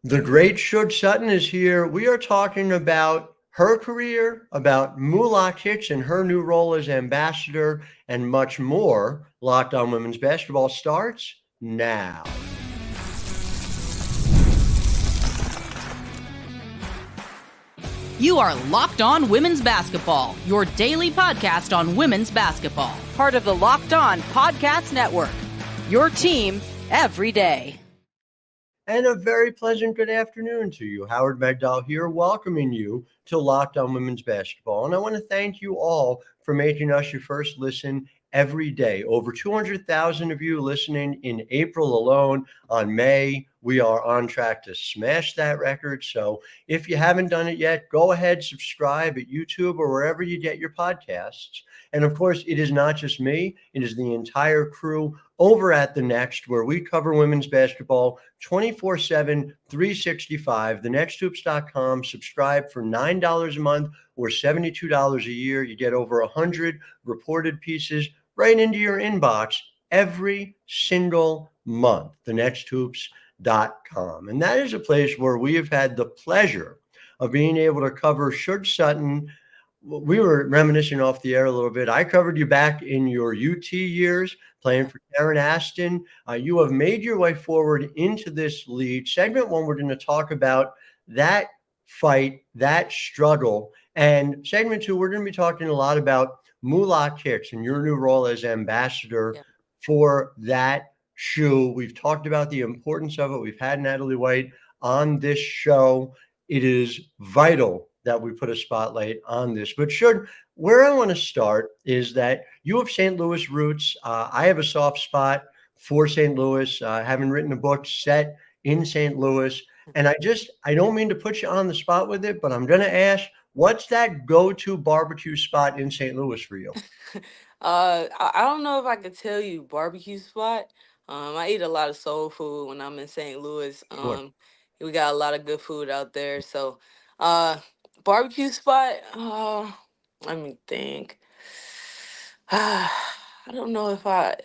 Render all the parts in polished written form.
The great Sug Sutton is here. We are talking about her career, about Moolah Kicks and her new role as ambassador, and much more. Locked On Women's Basketball starts now. You are Locked On Women's Basketball, your daily podcast on women's basketball. Part of the Locked On Podcast Network, your team every day. And a very pleasant good afternoon to you. Howard Megdal here, welcoming you to Locked On Women's Basketball. And I want to thank you all for making us your first listen every day. Over 200,000 of you listening in April alone. On May, we are on track to smash that record. So if you haven't done it yet, go ahead, subscribe at YouTube or wherever you get your podcasts. And of course, it is not just me, it is the entire crew over at The Next, where we cover women's basketball 24/7, 365. TheNextHoops.com. Subscribe for $9 a month or $72 a year. You get over 100 reported pieces right into your inbox every single month. TheNextHoops.com. And that is a place where we have had the pleasure of being able to cover Sug Sutton. We were reminiscing off the air a little bit. I covered you back in your UT years playing for Karen Aston. You have made your way forward into this league. Segment one, we're going to talk about that fight, that struggle. And segment two, we're going to be talking a lot about Moolah Kicks and your new role as ambassador for that shoe. We've talked about the importance of it. We've had Natalie White on this show. It is vital that we put a spotlight on this. But where I want to start is that you have St. Louis roots. I have a soft spot for St. Louis, having written a book set in St. Louis. And I don't mean to put you on the spot with it, but I'm going to ask, what's that go-to barbecue spot in St. Louis for you? I don't know if I could tell you barbecue spot. I eat a lot of soul food when I'm in St. Louis. Sure. We got a lot of good food out there. So, barbecue spot. Let me think. I don't know if I.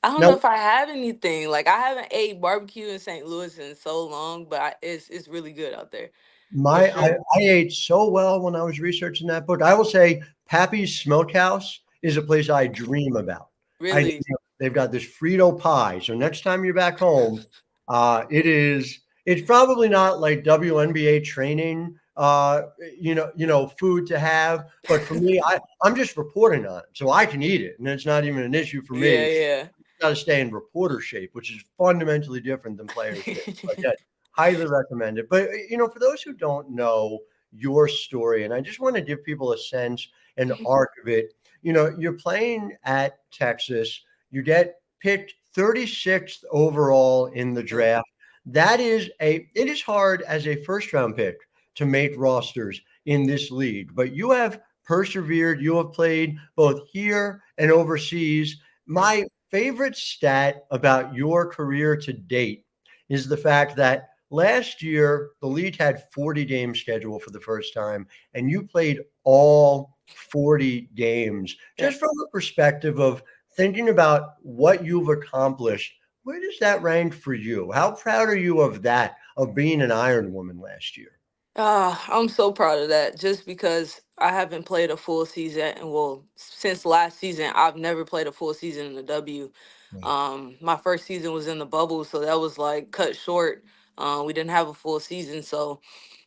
I don't know Now, if I have anything. Like I haven't ate barbecue in St. Louis in so long, but it's really good out there for I sure. ate so well when I was researching that book. I will say Pappy's Smokehouse is a place I dream about. Really. They've got this Frito pie. So next time you're back home, it's probably not like WNBA training, food to have. But for me, I'm just reporting on it. So I can eat it. And it's not even an issue for Yeah, me. yeah. Got to stay in reporter shape, which is fundamentally different than player shape. So again, highly recommend it. But for those who don't know your story, and I just want to give people a sense and arc of it. You're playing at Texas. You get picked 36th overall in the draft. It is hard as a first round pick to make rosters in this league, but you have persevered. You have played both here and overseas. My favorite stat about your career to date is the fact that last year the league had 40 games scheduled for the first time, and you played all 40 games. Just from the perspective of thinking about what you've accomplished, where does that rank for you? How proud are you of that, of being an ironwoman last year? I'm so proud of that just because I haven't played a full season. And well, since last season, I've never played a full season in the W. Right. My first season was in the bubble, so that was like cut short. We didn't have a full season. So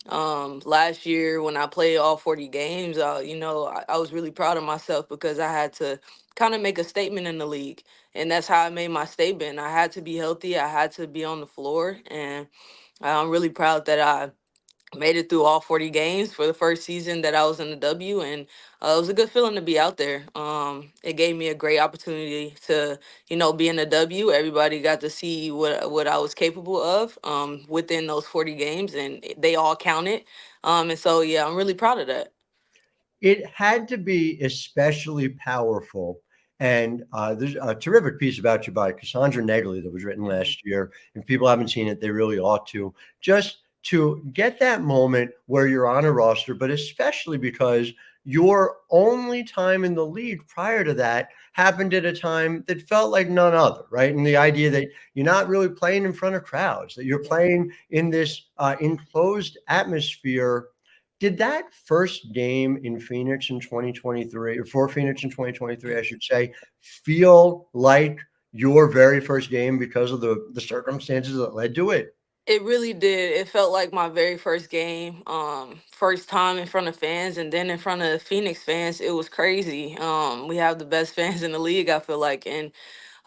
last year when I played all 40 games, I was really proud of myself because I had to kind of make a statement in the league. And that's how I made my statement. I had to be healthy, I had to be on the floor. And I'm really proud that I made it through all 40 games for the first season that I was in the W, and it was a good feeling to be out there. It gave me a great opportunity to, be in the W. Everybody got to see what I was capable of within those 40 games, and they all counted. And so, yeah, I'm really proud of that. It had to be especially powerful. And there's a terrific piece about you by Cassandra Negley that was written Mhm. last year. If people haven't seen it, they really ought to. Just to get that moment where you're on a roster, but especially because your only time in the league prior to that happened at a time that felt like none other, right? And the idea that you're not really playing in front of crowds, that you're Yeah. playing in this enclosed atmosphere. Did that first game in Phoenix in 2023, or for Phoenix in 2023, I should say, feel like your very first game because of the circumstances that led to it? It really did. It felt like my very first game, first time in front of fans, and then in front of Phoenix fans. It was crazy. We have the best fans in the league, I feel like, and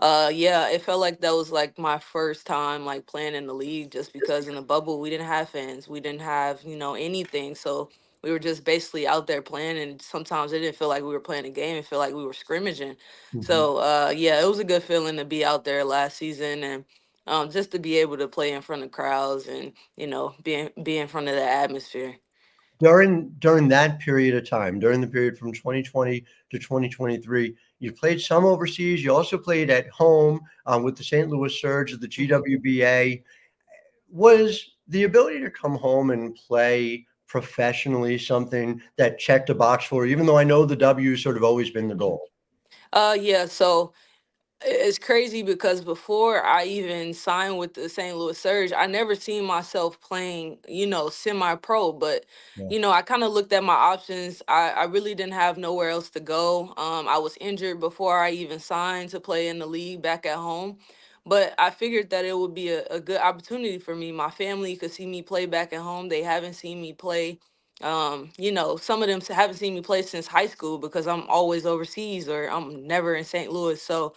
yeah, it felt like that was like my first time like playing in the league, just because in the bubble we didn't have fans, we didn't have anything, so we were just basically out there playing, and sometimes it didn't feel like we were playing a game; it felt like we were scrimmaging. Mhm. So yeah, it was a good feeling to be out there last season, and just to be able to play in front of crowds and be in front of the atmosphere. During that period of time, during the period from 2020 to 2023, you played some overseas. You also played at home with the St. Louis Surge of the Mhm. GWBA. Was the ability to come home and play professionally something that checked a box for you, even though I know the W has sort of always been the Mhm. goal? Yeah, so it's crazy because before I even signed with the St. Louis Surge, I never seen myself playing, semi-pro. But Yeah. I kind of looked at my options. I really didn't have nowhere else to go. I was injured before I even signed to play in the league back at home. But I figured that it would be a good opportunity for me. My family could see me play back at home. They haven't seen me play. Some of them haven't seen me play since high school because I'm always overseas or I'm never in St. Louis. So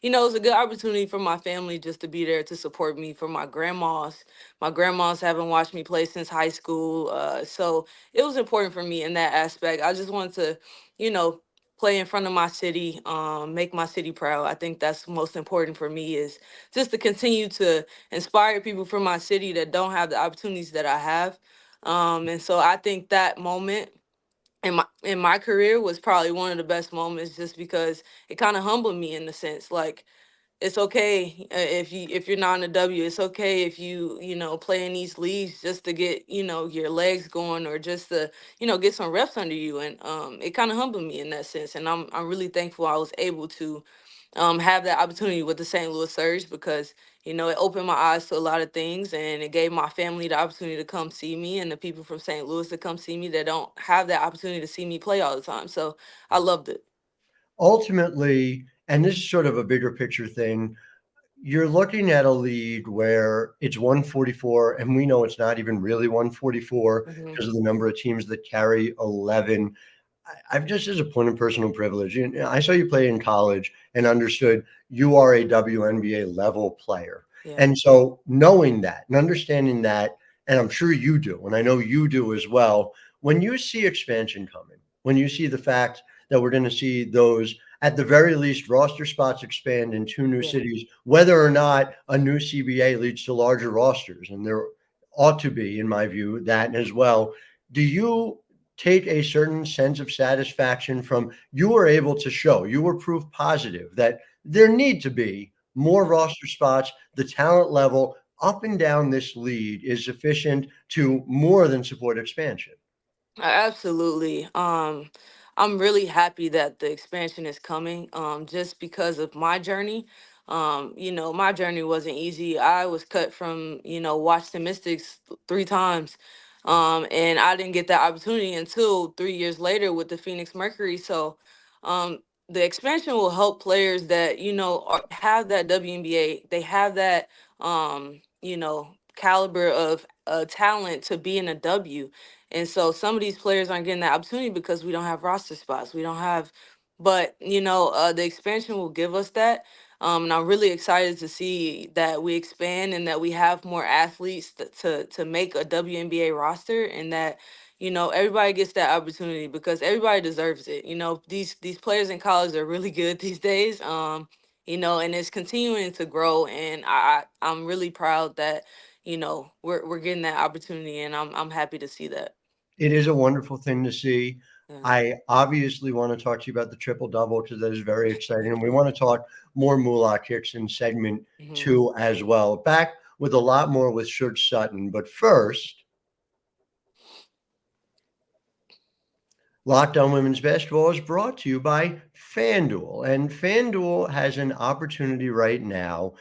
it's a good opportunity for my family just to be there to support me. For my grandmas, haven't watched me play since high school, so it was important for me in that aspect. I just wanted to, you know, play in front of my city, make my city proud. I think that's most important for me is just to continue to inspire people from my city that don't have the opportunities that I have. And so I think that moment in my career was probably one of the best moments just because it kind of humbled me in the sense like it's okay if you're not in the W. It's okay if you play in these leagues just to get your legs going or just to get some reps under you. And it kind of humbled me in that sense. And I'm really thankful I was able to have that opportunity with the St. Louis Surge because it opened my eyes to a lot of things and it gave my family the opportunity to come see me and the people from St. Louis to come see me that don't have that opportunity to see me play all the time. So I loved it. Ultimately, and this is sort of a bigger picture thing, you're looking at a league where it's 144, and we know it's not even really 144 Hmm. because of the number of teams that carry 11. I've just, as a point of personal privilege, I saw you play in college and understood you are a WNBA level player. Yeah. And so knowing that and understanding that, and I'm sure you do, and I know you do as well, when you see expansion coming, when you see the fact that we're going to see those, at the very least, roster spots expand in two new Yeah. cities, whether or not a new CBA leads to larger rosters, and there ought to be, in my view, that as well. Do you take a certain sense of satisfaction from you were able to show, you were proof positive that there need to be more Mhm. roster spots, the talent level up and down this league is sufficient to more than support expansion? Absolutely. I'm really happy that the expansion is coming. Just because of my journey. My journey wasn't easy. I was cut from, Washington Mystics 3 times. And I didn't get that opportunity until 3 years later with the Phoenix Mercury. So, the expansion will help players that, have that WNBA. They have that, caliber of talent to be in a W. And so some of these players aren't getting that opportunity because we don't have roster spots. We don't have, but the expansion will give us that. And I'm really excited to see that we expand and that we have more athletes to make a WNBA roster and that everybody gets that opportunity because everybody deserves it. These players in college are really good these days. And it's continuing to grow. And I'm really proud that we're getting that opportunity, and I'm happy to see that. It is a wonderful thing to see. Yeah. I obviously want to talk to you about the triple double because that is very exciting. And we want to talk more Moolah Kicks in segment Hmm. two as well. Back with a lot more with Sug Sutton. But first, Locked On Women's Basketball is brought to you by FanDuel. And FanDuel has an opportunity right now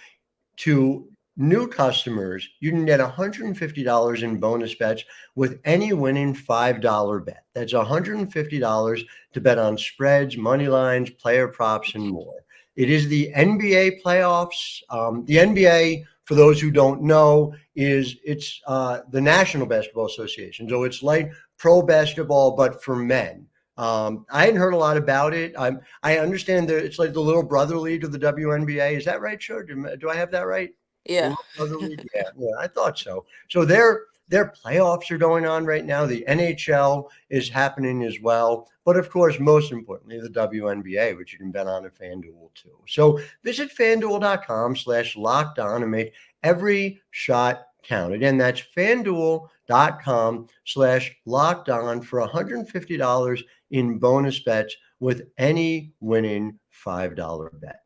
to new customers. You can get $150 in bonus bets with any winning $5 bet. That's $150 to bet on spreads, money lines, player props, and more. It is the NBA playoffs. The NBA, for those who don't know, it's the National Basketball Association. So it's like pro basketball, but for men. I hadn't heard a lot about it. I understand that it's like the little brother league of the WNBA. Is that right, Sure? Do I have that right? The Yeah. little brother league? Yeah, I thought so. So their playoffs are going on right now. The NHL is happening as well. But of course, most importantly, the WNBA, which you can bet on at FanDuel too. So visit FanDuel.com/locked on and make every shot count. Again, that's FanDuel.com/locked on for $150 in bonus bets with any winning $5 bet.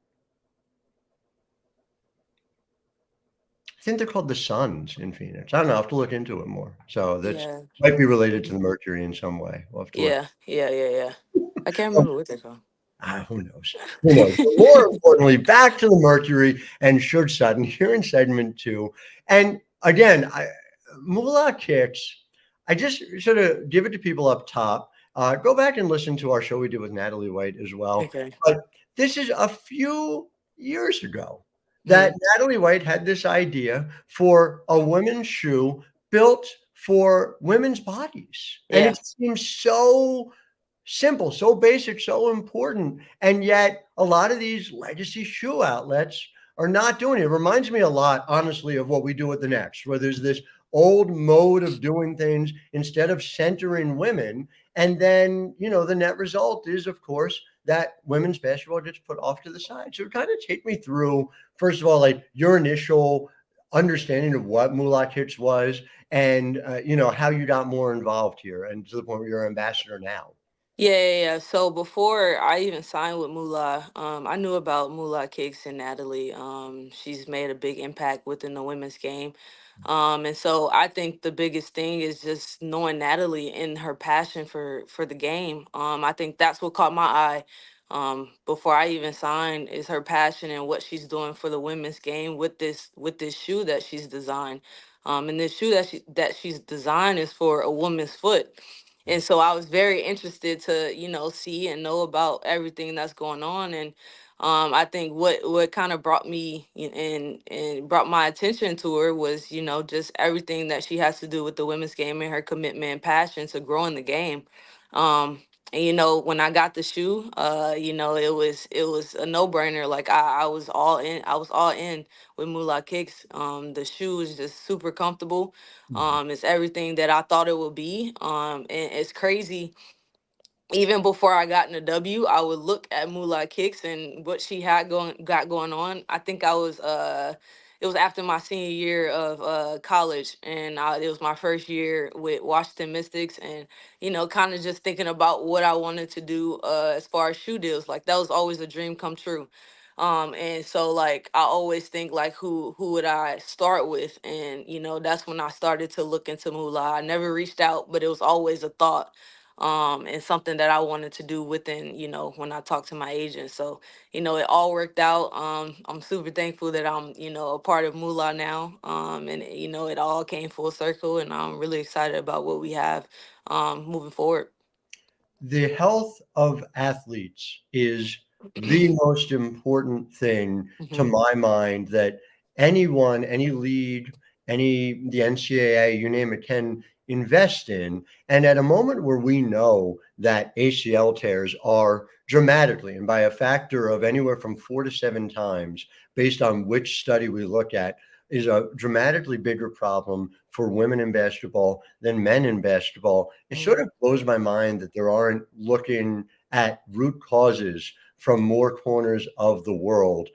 I think they're called the Suns in Phoenix. I don't know. I have to look into it more. So that's Yeah. might be related to the Mercury in some way. We'll have to look. Yeah. I can't Um, remember what they're called. who knows? Who knows? But more importantly, back to the Mercury and Sug Sutton here in segment 2. And again, Moolah Kicks, I just sort of give it to people up top. Go back and listen to our show we did with Natalie White as well. Okay. But this is a few years ago that Mhm. Natalie White had this idea for a women's shoe built for women's bodies. And Yeah. it seems so simple, so basic, so important. And yet a lot of these legacy shoe outlets are not doing it. It reminds me a lot, honestly, of what we do at the Next, where there's this old mode of doing things instead of centering women. And then, the net result is, of course, that women's basketball gets put off to the side. So kind of take me through, first of all, like your initial understanding of what Moolah Kicks was and, how you got more involved here and to the point where you're an ambassador now. Yeah. So before I even signed with Moolah, I knew about Moolah Kicks and Natalie. She's made a big impact within the women's game. And so I think the biggest thing is just knowing Natalie and her passion for the game. I think that's what caught my eye. Before I even signed, is her passion and what she's doing for the women's game with this shoe that she's designed. And this shoe that she's designed is for a woman's foot. And so I was very interested to, see and know about everything that's going on. And I think what kind of brought me and brought my attention to her was, just everything that she has to do with the women's game and her commitment and passion to growing the game. And when I got the shoe, it was a no brainer. Like I was all in. I was all in with Moolah Kicks. The shoe is just super comfortable. Mhm. It's everything that I thought it would be. And it's crazy. Even before I got in the W, I would look at Moolah Kicks and what she got going on. I think it was after my senior year of college, and it was my first year with Washington Mystics, and kind of just thinking about what I wanted to do as far as shoe deals. Like that was always a dream come true. And so like I always think like who would I start with, and that's when I started to look into Moolah. I never reached out, but it was always a thought, and something that I wanted to do within, when I talked to my agent. So, it all worked out. I'm super thankful that I'm, a part of Moolah now. And it all came full circle, and I'm really excited about what we have moving forward. The health of athletes is the most important thing to Hmm. my mind that anyone, any league, the NCAA, you name it, can invest in. And at a moment where we know that ACL tears are dramatically, and by a factor of anywhere from 4 to 7 times, based on which study we look at, is a dramatically bigger problem for women in basketball than men in basketball. It sort of blows my mind that there aren't looking at root causes from more corners of the world.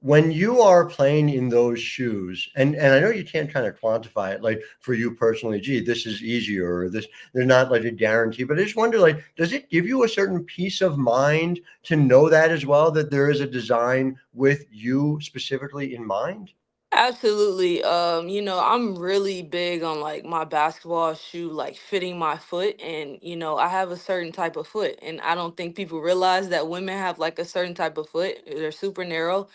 When you are playing in those shoes, and I know you can't kind of quantify it, like for you personally, gee, this is easier, or this, there's not like a guarantee, but I just wonder, like, does it give you a certain peace of mind to know that as well, that there is a design with you specifically in mind? Absolutely. I'm really big on like my basketball shoe like fitting my foot, and I have a certain type of foot, and I don't think people realize that women have like a certain type of foot. They're super narrow,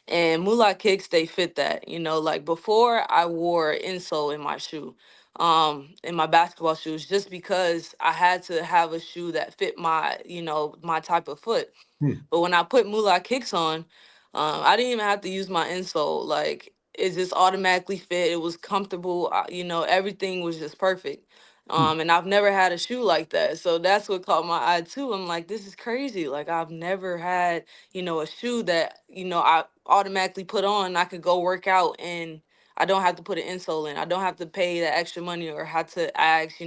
and Moolah Kicks, they fit that. Like before I wore insole in my shoe, in my basketball shoes, just because I had to have a shoe that fit my type of foot. Hmm. But when I put Moolah Kicks on, I didn't even have to use my insole. Like it just automatically fit. It was comfortable. Everything was just perfect. Hmm. And I've never had a shoe like that. So that's what caught my eye too. I'm like, this is crazy. Like I've never had, a shoe that, I automatically put on. I could go work out and I don't have to put an insole in. I don't have to pay the extra money or have to ask,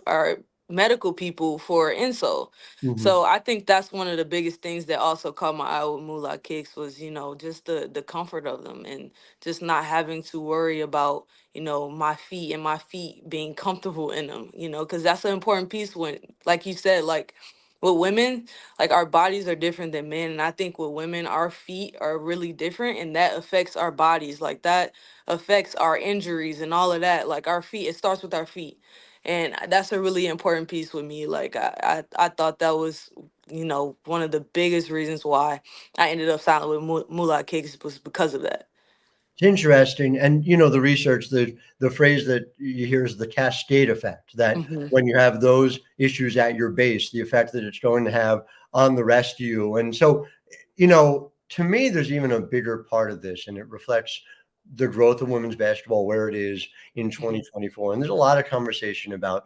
our medical people for insole. Mhm. So I think that's one of the biggest things that also caught my eye with Moolah Kicks was, just the comfort of them and just not having to worry about, my feet and my feet being comfortable in them, because that's an important piece when, like you said, like with women, like our bodies are different than men. And I think with women, our feet are really different and that affects our bodies. Like that affects our injuries and all of that. Like our feet, it starts with our feet, and that's a really important piece with me. Like I thought that was one of the biggest reasons why I ended up signing with Moolah Kicks was because of that. It's interesting, and the research, the phrase that you hear is the cascade effect. That Hmm. when you have those issues at your base, the effect that it's going to have on the rest of you. And so, to me, there's even a bigger part of this, and it reflects the growth of women's basketball where it is in Hmm. 2024. And there's a lot of conversation about,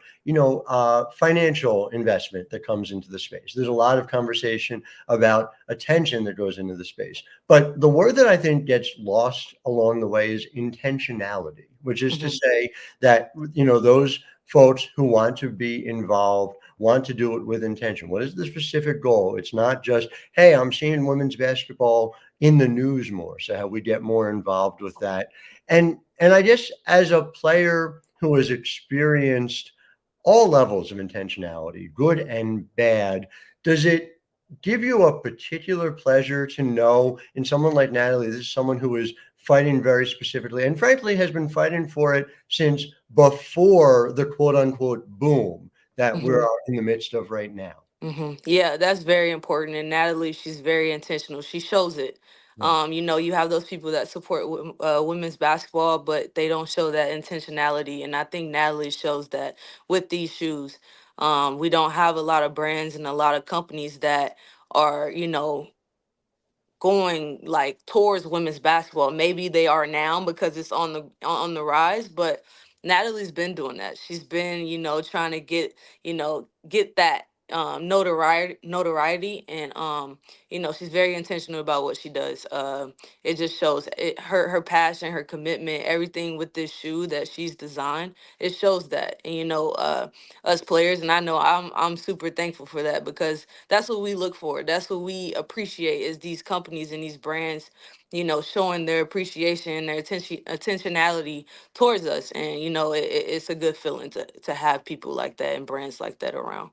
financial investment that comes into the space. There's a lot of conversation about attention that goes into the space. But the word that I think gets lost along the way is intentionality, which is to Hmm. say that, those folks who want to be involved want to do it with intention. What is the specific goal? It's not just, hey, I'm seeing women's basketball in the news more. So how we get more involved with that. And I guess as a player who has experienced all levels of intentionality, good and bad, does it give you a particular pleasure to know in someone like Natalie, this is someone who is fighting very specifically and frankly has been fighting for it since before the quote unquote boom that we're in the midst of right now? Yeah, that's very important. And Natalie, she's very intentional. She shows it. Yeah. You have those people that support women's basketball, but they don't show that intentionality. And I think Natalie shows that with these shoes. We don't have a lot of brands and a lot of companies that are, going like towards women's basketball. Maybe they are now because it's on the rise, but Natalie's been doing that. She's been, trying to get that notoriety, and she's very intentional about what she does. It just shows her passion, her commitment, everything with this shoe that she's designed. It shows that. And us players, and I know I'm super thankful for that because that's what we look for. That's what we appreciate is these companies and these brands, showing their appreciation and their intentionality towards us. And it's a good feeling to have people like that and brands like that around.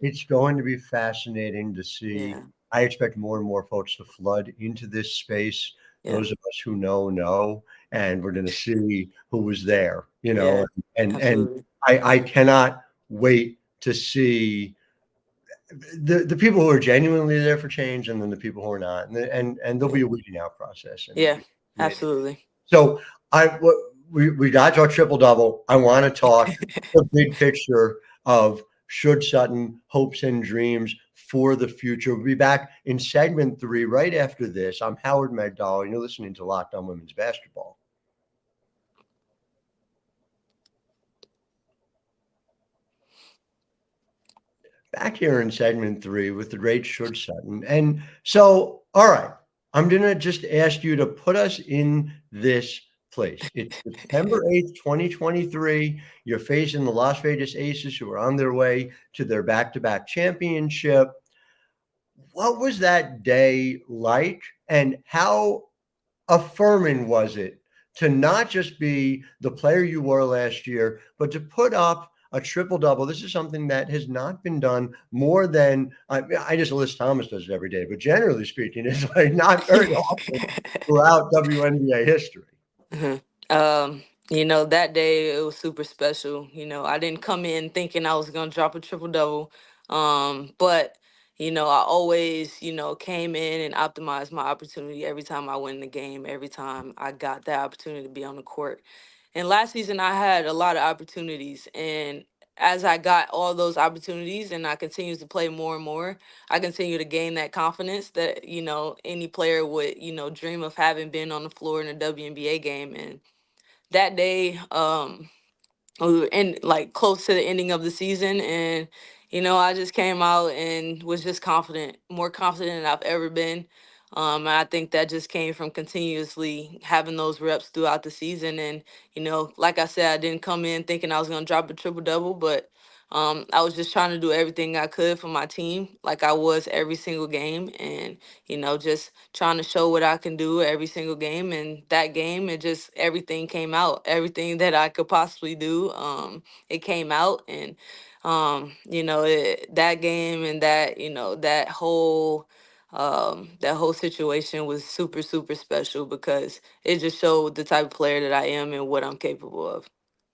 It's going to be fascinating to see. Yeah. I expect more and more folks to flood into this space. Yeah. Those of us who know, and we're going to see who was there, Yeah. and Absolutely. I cannot wait to see the people who are genuinely there for change, and then the people who are not, and there'll Yeah. be a weeding out process, and it'll Yeah. be fascinating. Absolutely. So we got to our triple double. I want to talk the big picture of Sug Sutton hopes and dreams for the future. We'll be back in segment 3 right after this. I'm Howard Megdal, and you're listening to Locked On Women's Basketball. Back here in segment 3 with the great Sug Sutton. And so, all right, I'm going to just ask you to put us in this place. It's September 8th, 2023. You're facing the Las Vegas Aces, who are on their way to their back-to-back championship. What was that day like, and how affirming was it to not just be the player you were last year, but to put up a triple-double. This is something that has not been done more than, I just Liz Thomas does it every day, but generally speaking, it's like not very often throughout WNBA history. Mhm. That day it was super special. I didn't come in thinking I was gonna drop a triple double. But I always, came in and optimized my opportunity every time I win the game, every time I got that opportunity to be on the court. And last season I had a lot of opportunities, and as I got all those opportunities and I continued to play more and more, I continue to gain that confidence that, any player would, dream of having been on the floor in a WNBA game. And that day, we were in like close to the ending of the season, and I just came out and was just confident, more confident than I've ever been. And I think that just came from continuously having those reps throughout the season. And like I said, I didn't come in thinking I was going to drop a triple double, but I was just trying to do everything I could for my team, like I was every single game, and just trying to show what I can do every single game. And that game, it just everything came out, everything that I could possibly do. It came out, and that game and that whole situation was super super special because it just showed the type of player that I am and what I'm capable of.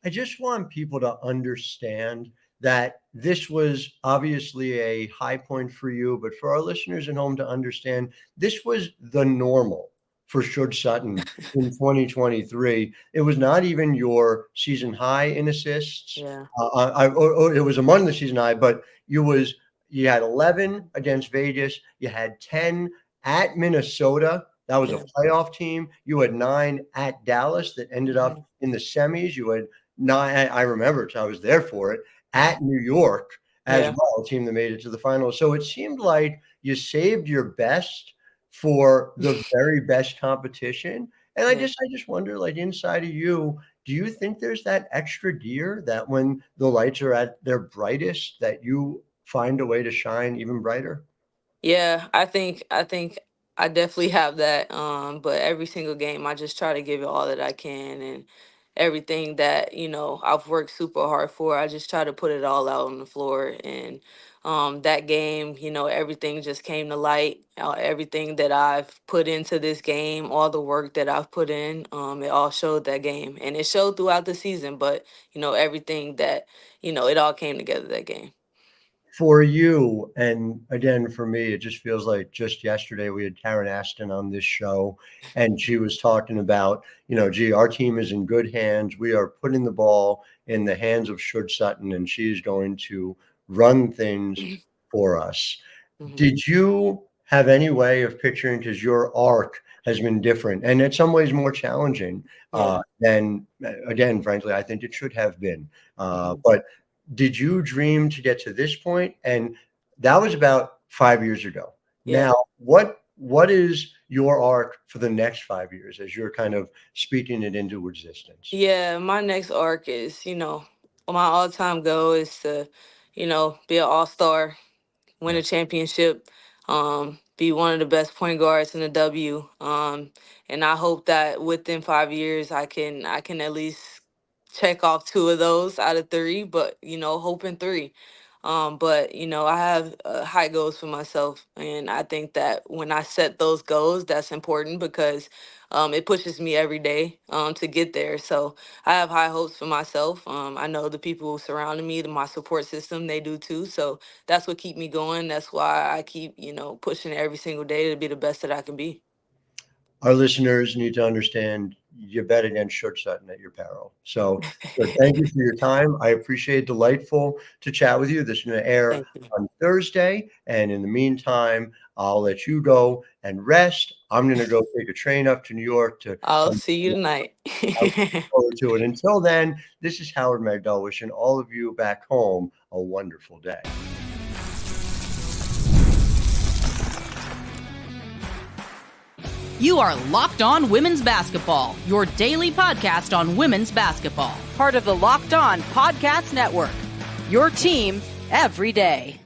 I just want people to understand that this was obviously a high point for you, but for our listeners at home to understand, this was the normal for Sug Sutton in 2023. It was not even your season high in assists. Yeah, It was among the season high, but you had 11 against Vegas, you had 10 at Minnesota. That was a yeah. playoff team. You had 9 at Dallas that ended up Mhm. in the semis. You had 9, I remember it, I was there for it, at New York as Yeah, well, a team that made it to the finals. So it seemed like you saved your best for the very best competition. And I yeah. just wonder, like inside of you, do you think there's that extra gear that when the lights are at their brightest, that you find a way to shine even brighter? Yeah, I think I definitely have that. But every single game I just try to give it all that I can, and everything that, I've worked super hard for, I just try to put it all out on the floor. And that game, everything just came to light. Everything that I've put into this game, all the work that I've put in, it all showed that game. And it showed throughout the season, but everything that, it all came together that game. For you, and again, for me, it just feels like just yesterday we had Karen Aston on this show, and she was talking about, gee, our team is in good hands. We are putting the ball in the hands of Sug Sutton, and she's going to run things for us. Hmm. Did you have any way of picturing, because your arc has been different and in some ways more challenging Yeah. than, again, frankly, I think it should have been. Hmm. But did you dream to get to this point? And that was about 5 years ago. Yeah. Now, what is your arc for the next 5 years as you're kind of speaking it into existence? Yeah, my next arc is, my all-time goal is to, be an all-star, win Yeah. a championship, be one of the best point guards in the W. And I hope that within 5 years I can at least check off two of those out of three, but hoping three. But I have high goals for myself, and I think that when I set those goals, that's important because it pushes me every day to get there. So I have high hopes for myself. I know the people surrounding me, my support system, they do too. So that's what keep me going. That's why I keep, pushing every single day to be the best that I can be. Our listeners need to understand you bet against Sug Sutton at your peril. So thank you for your time. I appreciate it. Delightful to chat with you. This is going to air Thank you. on Thursday. And in the meantime, I'll let you go and rest. I'm going to go take a train up to New York to I'll come. see you tonight. I look forward to it. Until then, this is Howard Megdal wishing all of you back home a wonderful day. You are Locked On Women's Basketball, your daily podcast on women's basketball. Part of the Locked On Podcast Network. Your team every day.